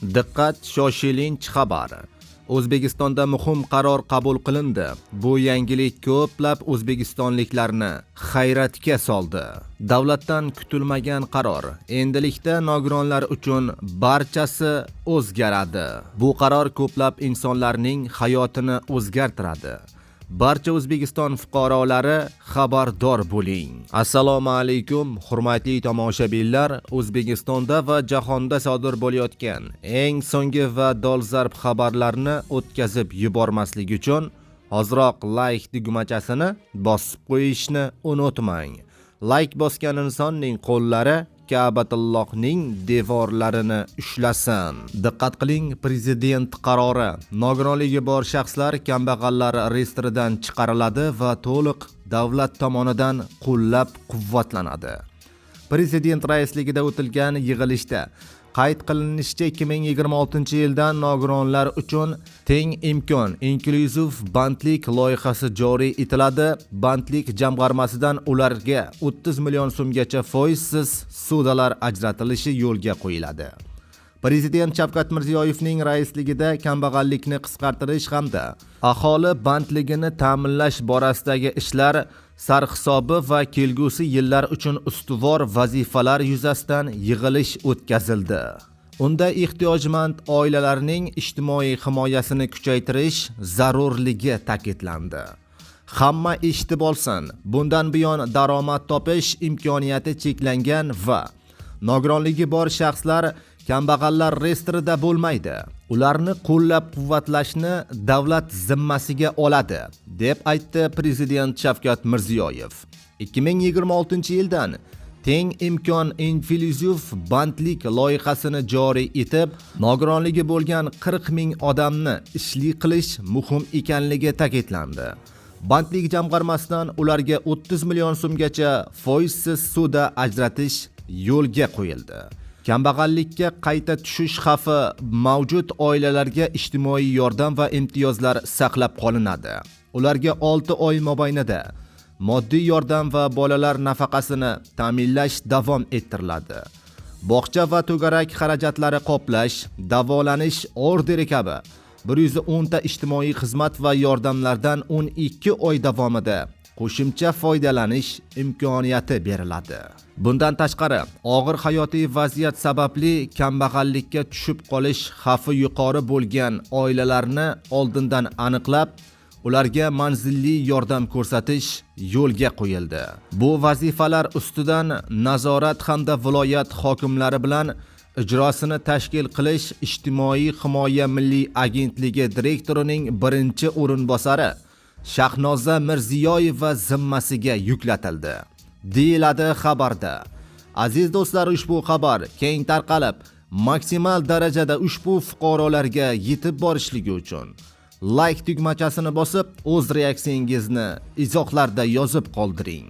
Diqqat, shoshilinch xabar. O'zbekistonda muhim qaror qabul qilindi. Bu yangilik ko'plab o'zbekistonliklarni hayratga soldi. Davlatdan kutilmagan qaror. Endilikda nogironlar uchun barchasi o'zgaradi. Bu qaror ko'plab insonlarning hayotini o'zgartiradi. Barcha O'zbekiston fuqarolari xabardor bo'ling. Assalomu alaykum, hurmatli tomoshabinlar. O'zbekistonda va jahonda sodir bo'layotgan eng so'nggi va dolzarb xabarlarni o'tkazib yubormaslik uchun hoziroq like tugmachasini bosib qo'yishni unutmang. Like bosgan insonning qo'llari Ka'batullohning devorlarini ushlasin. Diqqat qiling, prezident qarori. Nogironligi bor shaxslar kambag'allar reyestridan chiqariladi va to'liq davlat tomonidan qo'llab-quvvatlanadi. Prezident raisligida o'tilgan yig'ilishda qayd qilinishicha, 2026-yildan nogironlar uchun teng imkon inklyuziv bandlik loyihasi joriy etiladi. Bandlik jamg'armasidan ularga 30 million so'mgacha foizsiz ssudalar ajratilishi yo'lga qo'yiladi. Prezident Shavkat Mirziyoyevning raisligida kambag'allikni qisqartirish hamda aholi bandligini ta'minlash borasidagi ishlar sarhisobi va kelgusi yillar uchun ustuvor vazifalar yuzasidan yig'ilish o'tkazildi. Unda ehtiyojmand oilalarning ijtimoiy himoyasini kuchaytirish zarurligi ta'kidlandi. Hamma eshitib olsin, bundan buyon daromad topish imkoniyati cheklangan va nogironligi bor shaxslar kambag'allar reyestrida bo'lmaydi. Ularni qo'llab-quvvatlashni davlat zimmasiga oladi, deb aytdi Prezident Shavkat Mirziyoyev. 2026-yildan teng imkon inklyuziv bandlik loyihasini joriy etib, nogironligi bo'lgan 40 ming odamni ishli qilish muhim ekanligi ta'kidlandi. Bandlik jamg'armasidan ularga 30 million so'mgacha foizsiz ssuda ajratish yo'lga qo'yildi. Kambag'allikka qayta tushish xavfi mavjud oilalarga ijtimoiy yordam va imtiyozlar saqlab qolinadi. Ularga 6 oy mobaynida moddiy yordam va bolalar nafaqasini ta'minlash davom ettiriladi. Bog'cha va to'garak xarajatlari qoplash, davolanish orderi kabi 110 ta ijtimoiy xizmat va yordamlardan 12 oy davomida qo'shimcha foydalanish imkoniyati beriladi. Bundan tashqari, og'ir hayotiy vaziyat sababli kambag'allikka tushib qolish xavfi yuqori bo'lgan oilalarni oldindan aniqlab, ularga manzilli yordam ko'rsatish yo'lga qo'yildi. Bu vazifalar ustidan nazorat hamda viloyat hokimlari bilan ijrosini tashkil qilish Ijtimoiy himoya milliy agentligi direktorining birinchi o'rinbosari Shahnoza Mirziyoyeva zimmasiga yuklatildi, deyiladi xabarda. Aziz do'stlar, ushbu xabar keng tarqalib, maksimal darajada ushbu fuqarolarga yetib borishligi uchun like tugmachasini bosib, o'z reaksiyangizni izohlarda yozib qoldiring.